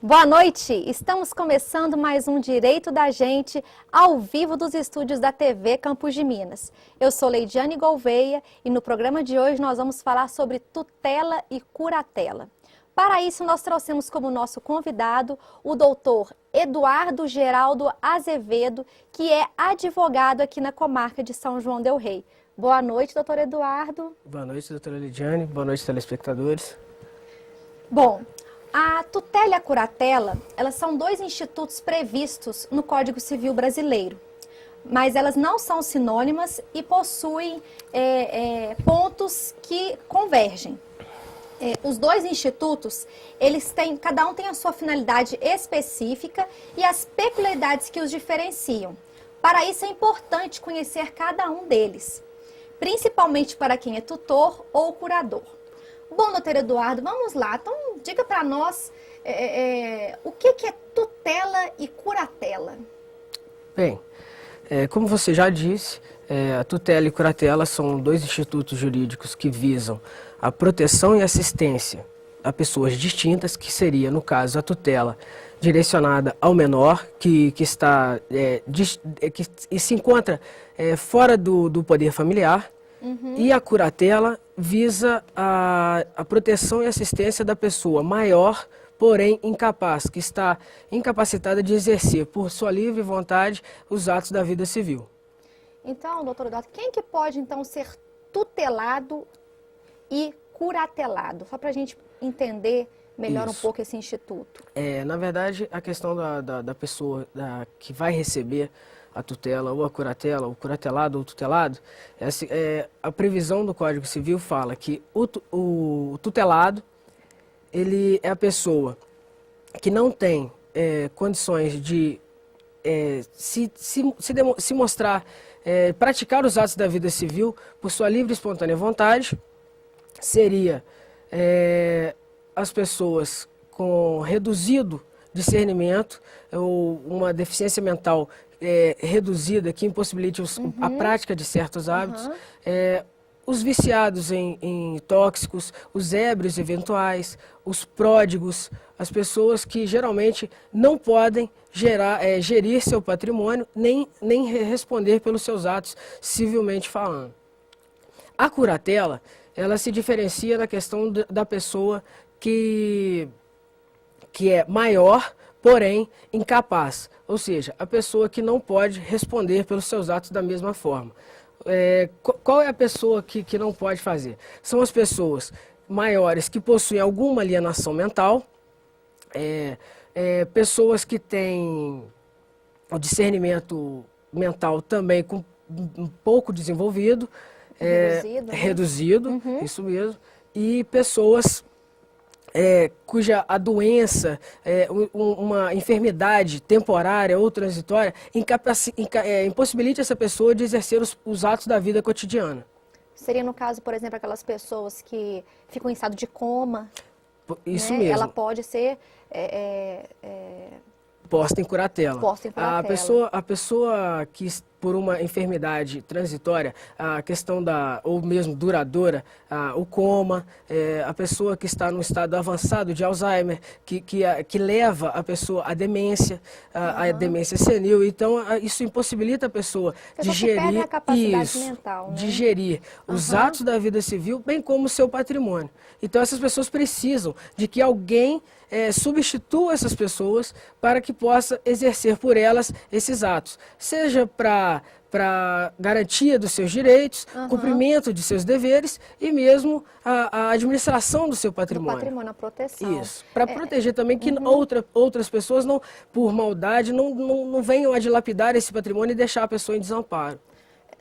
Boa noite! Estamos começando mais um Direito da Gente, ao vivo dos estúdios da TV Campos de Minas. Eu sou Leidiane Gouveia e no programa de hoje nós vamos falar sobre tutela e curatela. Para isso, nós trouxemos como nosso convidado o doutor Eduardo Geraldo Azevedo, que é advogado aqui na comarca de São João del Rei. Boa noite, doutor Eduardo. Boa noite, doutora Lidiane. Boa noite, telespectadores. Bom, a tutela e a curatela, elas são dois institutos previstos no Código Civil Brasileiro, mas elas não são sinônimas e possuem pontos que convergem. Os dois institutos, cada um tem a sua finalidade específica e as peculiaridades que os diferenciam. Para isso é importante conhecer cada um deles, principalmente para quem é tutor ou curador. Bom, doutor Eduardo, vamos lá. Então, diga para nós o que é tutela e curatela. Bem, como você já disse, a tutela e curatela são dois institutos jurídicos que visam a proteção e assistência a pessoas distintas, que seria, no caso, a tutela direcionada ao menor, que se encontra fora do poder familiar. Uhum. E a curatela visa a proteção e assistência da pessoa maior, porém incapaz, que está incapacitada de exercer por sua livre vontade os atos da vida civil. Então, doutor Eduardo, quem que pode então ser tutelado e curatelado? Só para a gente entender melhor um pouco esse instituto. Na verdade, a questão da pessoa que vai receber a tutela ou a curatela, o curatelado ou o tutelado, a previsão do Código Civil fala que o tutelado, ele é a pessoa que não tem condições de se mostrar, praticar os atos da vida civil por sua livre e espontânea vontade. Seria as pessoas com reduzido discernimento ou uma deficiência mental reduzida que impossibilite a prática de certos hábitos, os viciados em tóxicos, os ébrios eventuais, os pródigos, as pessoas que geralmente não podem gerir seu patrimônio nem responder pelos seus atos civilmente falando. A curatela, ela se diferencia na questão da pessoa que é maior, porém incapaz, ou seja, a pessoa que não pode responder pelos seus atos da mesma forma. Qual é a pessoa que não pode fazer? São as pessoas maiores que possuem alguma alienação mental, pessoas que têm o discernimento mental também um pouco desenvolvido, reduzido, isso mesmo, e pessoas cuja a doença, uma enfermidade temporária ou transitória, impossibilite essa pessoa de exercer os atos da vida cotidiana. Seria no caso, por exemplo, aquelas pessoas que ficam em estado de coma. Isso né? mesmo. Ela pode ser posta em curatela. Posta em curatela. A pessoa que, por uma enfermidade transitória, a questão ou mesmo duradoura, o coma, a pessoa que está no estado avançado de Alzheimer, que leva a pessoa à demência, à demência senil. Então, isso impossibilita a pessoa de gerir, a capacidade mental, né? de gerir os atos da vida civil, bem como o seu patrimônio. Então, essas pessoas precisam de que alguém substitua essas pessoas para que possa exercer por elas esses atos, seja para garantia dos seus direitos, cumprimento de seus deveres e mesmo a administração do seu patrimônio. Do patrimônio, a proteção. Isso, para proteger também que outras pessoas, não, por maldade, não venham a dilapidar esse patrimônio e deixar a pessoa em desamparo.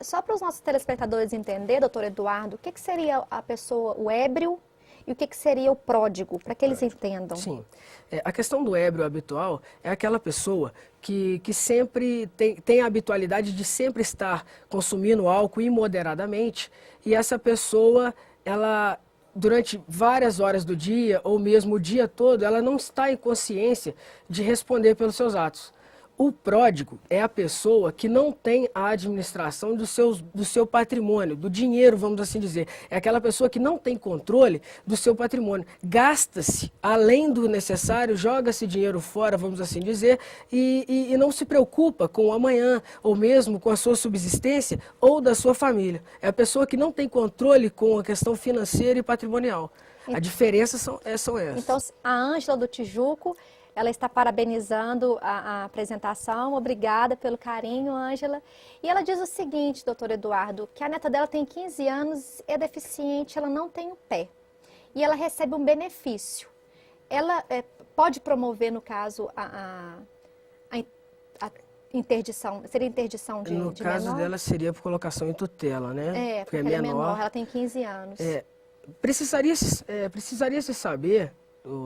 Só para os nossos telespectadores entenderem, doutor Eduardo, o que seria a pessoa, o ébrio, e o que seria o pródigo, para que eles entendam? Sim. A questão do ébrio habitual é aquela pessoa que sempre tem a habitualidade de sempre estar consumindo álcool imoderadamente, e essa pessoa, ela, durante várias horas do dia, ou mesmo o dia todo, ela não está em consciência de responder pelos seus atos. O pródigo é a pessoa que não tem a administração do seu patrimônio, do dinheiro, vamos assim dizer. É aquela pessoa que não tem controle do seu patrimônio. Gasta-se além do necessário, joga-se dinheiro fora, vamos assim dizer, e não se preocupa com o amanhã, ou mesmo com a sua subsistência ou da sua família. É a pessoa que não tem controle com a questão financeira e patrimonial. A diferença são essas. Então, a Ângela do Tijuco, ela está parabenizando a apresentação. Obrigada pelo carinho, Ângela. E ela diz o seguinte, doutor Eduardo, que a neta dela tem 15 anos, é deficiente, ela não tem o pé. E ela recebe um benefício. Ela pode promover, no caso, a interdição, seria interdição de menor? No caso dela seria por colocação em tutela, né? Porque ela é menor, ela tem 15 anos. Precisaria se saber,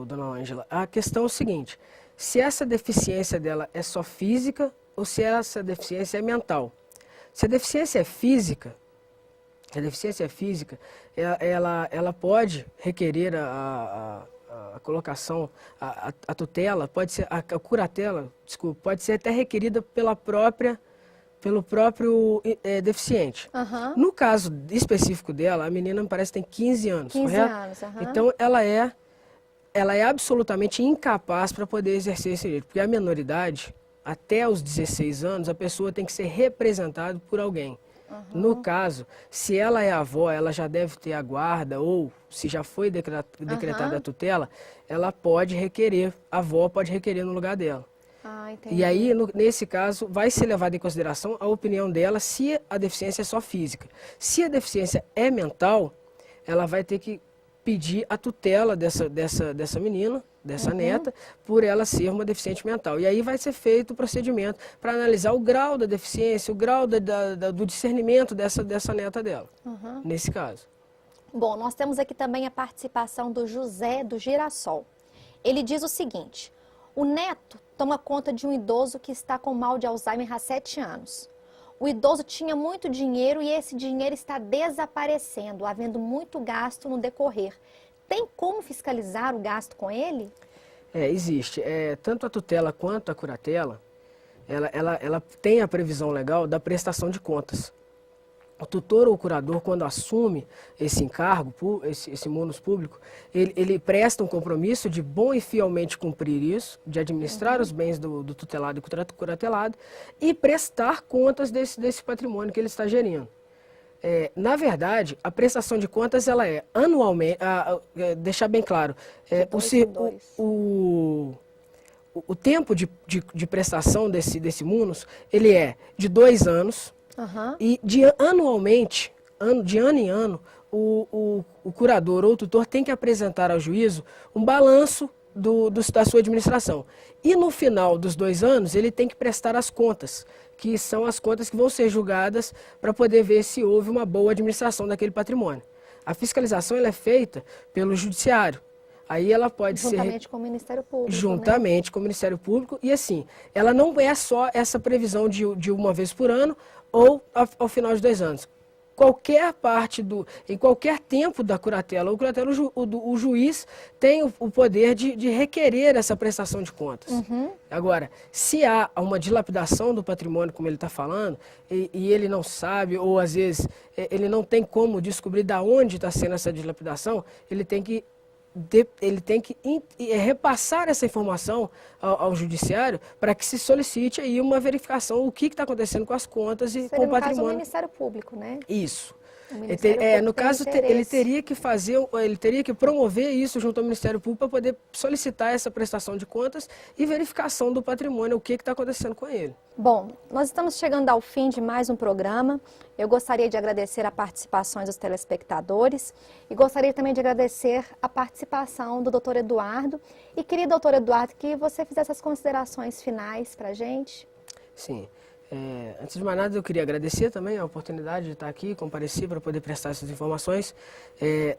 dona Ângela, a questão é o seguinte, se essa deficiência dela é só física ou se essa deficiência é mental. Se a deficiência é física, ela pode requerer a colocação, a tutela, pode ser, a curatela, desculpa, pode ser até requerida pelo próprio deficiente. No caso específico dela, a menina me parece que tem 15 anos, 15 correto? anos, Então, ela é absolutamente incapaz para poder exercer esse direito, porque a menoridade, até os 16 anos, a pessoa tem que ser representada por alguém. No caso, se ela é avó, ela já deve ter a guarda, ou se já foi decretada a tutela, ela pode requerer, a avó pode requerer no lugar dela. E aí, nesse caso, vai ser levada em consideração a opinião dela se a deficiência é só física. Se a deficiência é mental, ela vai ter que pedir a tutela dessa menina, dessa neta, por ela ser uma deficiente mental. E aí vai ser feito o procedimento para analisar o grau da deficiência, o grau do discernimento dessa neta dela, nesse caso. Bom, nós temos aqui também a participação do José do Girassol. Ele diz o seguinte: o neto toma conta de um idoso que está com mal de Alzheimer há 7 anos. O idoso tinha muito dinheiro e esse dinheiro está desaparecendo, havendo muito gasto no decorrer. Tem como fiscalizar o gasto com ele? Existe. Tanto a tutela quanto a curatela, ela tem a previsão legal da prestação de contas. O tutor ou o curador, quando assume esse encargo, esse munus público, ele presta um compromisso de bom e fielmente cumprir isso, de administrar os bens do tutelado e curatelado e prestar contas desse patrimônio que ele está gerindo. Na verdade, a prestação de contas ela é anualmente, deixar bem claro, o tempo de prestação desse munus, ele é de 2 anos, e anualmente, de ano em ano, o curador ou o tutor tem que apresentar ao juízo um balanço da sua administração. E no final dos 2 anos, ele tem que prestar as contas, que são as contas que vão ser julgadas para poder ver se houve uma boa administração daquele patrimônio. A fiscalização ela é feita pelo judiciário. Aí ela pode ser... Juntamente com o Ministério Público, Juntamente com o Ministério Público. E assim, ela não é só essa previsão de uma vez por ano ou ao final de 2 anos. Qualquer parte em qualquer tempo da curatela ou curatela, o juiz tem o poder de requerer essa prestação de contas. Agora, se há uma dilapidação do patrimônio, como ele está falando, e ele não sabe, ou às vezes ele não tem como descobrir de onde está sendo essa dilapidação, ele tem que repassar essa informação ao judiciário para que se solicite aí uma verificação do que está acontecendo com as contas e com o patrimônio. No caso, o Ministério Público, né? Isso. No caso, ele teria que promover isso junto ao Ministério Público para poder solicitar essa prestação de contas e verificação do patrimônio, o que está acontecendo com ele. Bom, nós estamos chegando ao fim de mais um programa. Eu gostaria de agradecer a participação dos telespectadores e gostaria também de agradecer a participação do doutor Eduardo. E queria, doutor Eduardo, que você fizesse as considerações finais para a gente. Sim. Antes de mais nada, eu queria agradecer também a oportunidade de estar aqui, comparecer para poder prestar essas informações.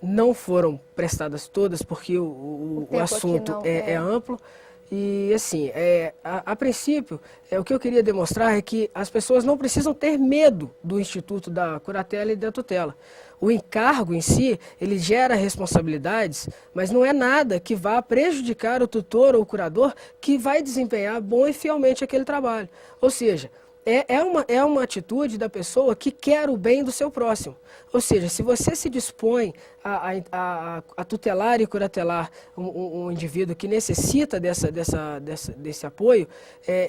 Não foram prestadas todas porque o assunto é amplo E assim, a princípio, o que eu queria demonstrar é que as pessoas não precisam ter medo do Instituto da Curatela e da Tutela. O encargo em si, ele gera responsabilidades, mas não é nada que vá prejudicar o tutor ou o curador que vai desempenhar bom e fielmente aquele trabalho. Ou seja, é uma atitude da pessoa que quer o bem do seu próximo. Ou seja, se você se dispõe a tutelar e curatelar um indivíduo que necessita desse apoio,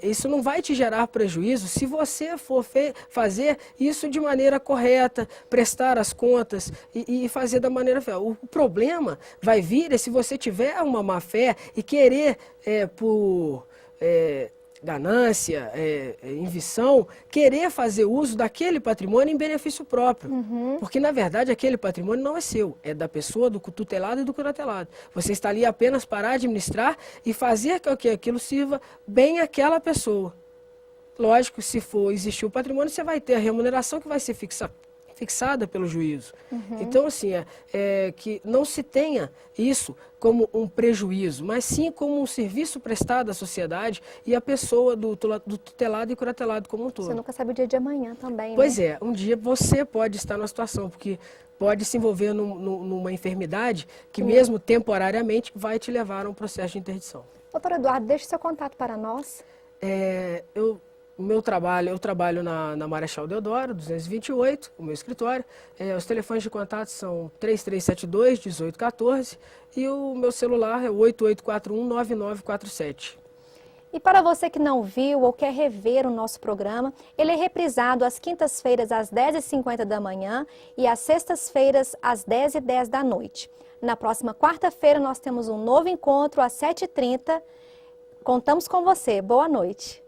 isso não vai te gerar prejuízo se você for fazer isso de maneira correta, prestar as contas e fazer da maneira fiel. O problema vai vir se você tiver uma má fé e querer, por ganância, ambição, querer fazer uso daquele patrimônio em benefício próprio. Porque, na verdade, aquele patrimônio não é seu, é da pessoa, do tutelado e do curatelado. Você está ali apenas para administrar e fazer com que aquilo sirva bem àquela pessoa. Lógico, se for existir o patrimônio, você vai ter a remuneração que vai ser fixada pelo juízo. Então, assim, que não se tenha isso como um prejuízo, mas sim como um serviço prestado à sociedade e à pessoa do tutelado e curatelado como um todo. Você nunca sabe o dia de amanhã também, Pois né? um dia você pode estar numa situação, porque pode se envolver numa enfermidade que mesmo temporariamente vai te levar a um processo de interdição. Doutor Eduardo, deixe seu contato para nós. Eu trabalho na Marechal Deodoro, 228, o meu escritório. Os telefones de contato são 3372-1814 e o meu celular é 8841-9947. E para você que não viu ou quer rever o nosso programa, ele é reprisado às quintas-feiras às 10h50 da manhã e às sextas-feiras às 10h10 da noite. Na próxima quarta-feira nós temos um novo encontro às 7h30. Contamos com você. Boa noite.